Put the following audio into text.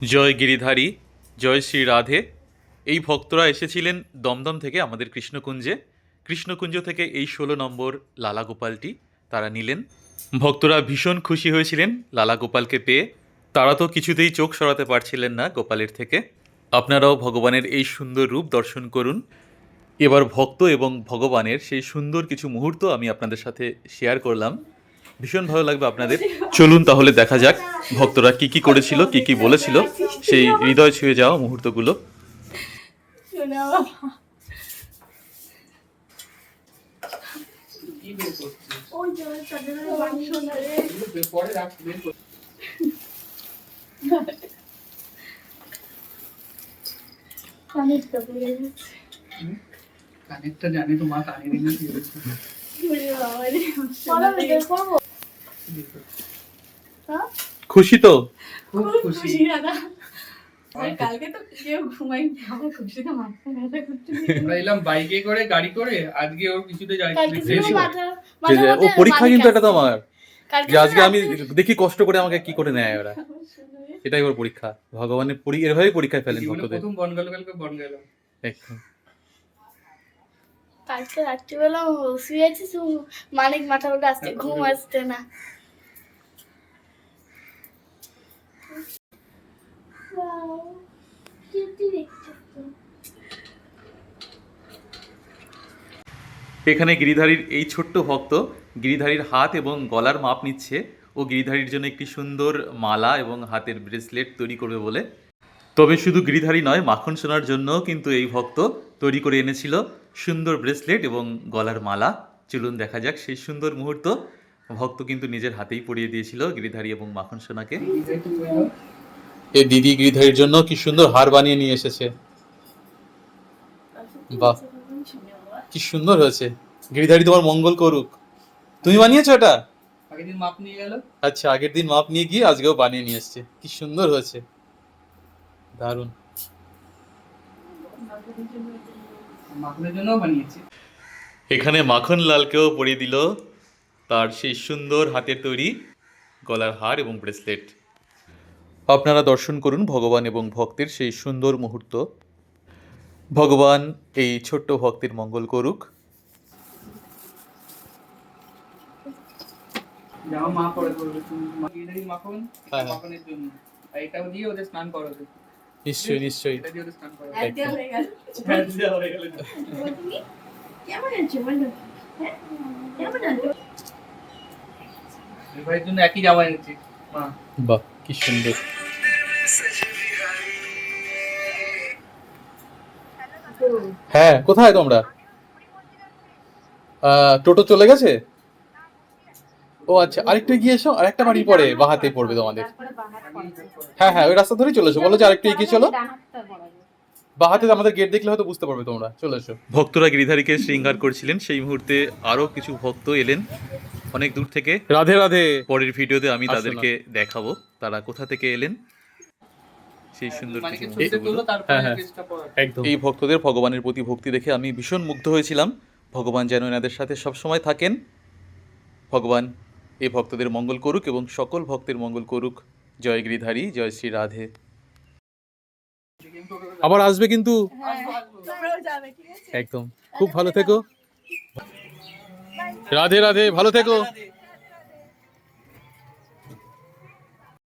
জয় গিরিধারী, জয় শ্রী রাধে। এই ভক্তরা এসেছিলেন দমদম থেকে আমাদের কৃষ্ণকুঞ্জে। কৃষ্ণকুঞ্জ থেকে এই 16 নম্বর লালা গোপালটি তারা নিলেন। ভক্তরা ভীষণ খুশি হয়েছিলেন লালা গোপালকে পেয়ে। তারা তো কিছুতেই চোখ সরাতে পারছিলেন না গোপালের থেকে। আপনারাও ভগবানের এই সুন্দর রূপ দর্শন করুন। এবার ভক্ত এবং ভগবানের সেই সুন্দর কিছু মুহূর্ত আমি আপনাদের সাথে শেয়ার করলাম। ভীষণ ভালো লাগবে আপনাদের। চলুন তাহলে দেখা যাক ভক্তরা কি কি করেছিল, কি কি বলেছিল, সেই হৃদয় ছুঁয়ে যাওয়া মুহূর্তগুলো। কানেরটা জানি তো মা কানে রেখে দিয়েছে। খুশি তো? খুব খুশি। কালকে তো কেউ ঘুমাইনি, আমার খুশিতে মাথা ব্যথা করতে। আমরা এলাম বাইকে করে, গাড়ি করে, আজকে ওর কিছুতে যাই। ও পরীক্ষা কিন্তু এটা তো আমার, যে আজকে আমি দেখি কষ্ট করে আমাকে কি করে নেয় ওরা, এটাই ওর পরীক্ষা। ভগবানের এভাবেই পরীক্ষায় ফেলেন ভক্তদের। প্রথম বন গেল, কালকে বন গেল। একদম। কালকে রাত্রিবেলা শুয়েছি, মানিক মাথা উঠে আসছে, ঘুম আসছে না। এখানে গিরিধারীর এই ছোট্ট ভক্ত গিরিধারীর হাত এবং গলার মাপ নিচ্ছে। ও গিরিধারীর জন্য একটি সুন্দর মালা এবং হাতের ব্রেসলেট তৈরি করবে বলে। তবে শুধু গিরিধারী নয়, মাখন সোনার জন্যও কিন্তু এই ভক্ত তৈরি করে এনেছিল সুন্দর ব্রেসলেট এবং গলার মালা। চলুন দেখা যাক সেই সুন্দর মুহূর্ত। ভক্ত কিন্তু নিজের হাতেই পরিয়ে দিয়েছিল গিরিধারী এবং মাখন সোনাকে। এ দিদি গিরিধারীর জন্য কি সুন্দর হার বানিয়ে নিয়ে এসেছে। বাহ, কি সুন্দর হয়েছে। গিরিধারী তোমার মঙ্গল করুক। তুমি বানিয়েছো এটা? আগের দিন মাপ নিয়ে গেল। আচ্ছা, আগের দিন মাপ নিয়ে গিয়ে আজকেও বানিয়ে নিয়ে এসছে। কি সুন্দর হয়েছে, দারুণ। মাখনের জন্যও বানিয়েছি। এখানে মাখন লালকেও পরিয়ে দিল তার সেই সুন্দর হাতের তৈরি গলার হার এবং ব্রেসলেট। আপনারা দর্শন করুন ভগবান এবং ভক্তের সেই সুন্দর মুহূর্ত। ভগবান এই ছোট্ট ভক্তের মঙ্গল করুক। যাও মা পরে করবে, তুমি গিরিধারী মাখন, হ্যাঁ। মাখনের জন্য। আর এটাও দিয়ে ওদের স্নান করাবে। নিশ্চয়ই নিশ্চয়ই। এটা দিয়ে ওদের স্নান করাবে। একদম হয়ে গেল। হ্যাঁ, দেওয়া হয়ে গেল। কেমন আছো বলো? হ্যাঁ, কেমন আছো? দুই ভাইয়ের জন্য একই জামা এনেছি মা। বাহ, কি সুন্দর। হ্যাঁ, কোথায় তোমরা? টোটো চলে গেছে? ও আচ্ছা, আরেকটু এগিয়ে এসো, আরেকটা বাড়ি পরে বাহাতে পড়বে তোমাদের। হ্যাঁ হ্যাঁ, ওই রাস্তা ধরেই চলে এসো। বলো যে আরেকটু এগিয়ে চলো, বাহাতে আমাদের গেট দেখলে হয়তো বুঝতে পারবে তোমরা। চলে এসো। ভক্তরা গিরিধারীকে শৃঙ্গার করছিলেন, সেই মুহূর্তে আরো কিছু ভক্ত এলেন অনেক দূর থেকে। রাধে রাধে। পরের ভিডিওতে আমি তাদেরকে দেখাবো তারা কোথা থেকে এলেন, সেই সুন্দর মানে কিছু ছবিটা তুলো, মুহূর্তগুলো। তারপরে হ্যাঁ হ্যাঁ, ড্রেসটা পরো। একদম। এই ভক্তদের ভগবানের প্রতি ভক্তি দেখে আমি ভীষণ মুগ্ধ হয়েছিলাম। ভগবান যেন এনাদের সাথে সবসময় থাকেন। ভগবান এই ভক্তদের মঙ্গল করুক এবং সকল ভক্তের মঙ্গল করুক। জয় গিরিধারী, জয় শ্রী রাধে। আবার আসবে কিন্তু। তোমরাও যাবে, ঠিক আছে? একদম। খুব ভালো থেকো। রাধে রাধে, ভালো থেকো।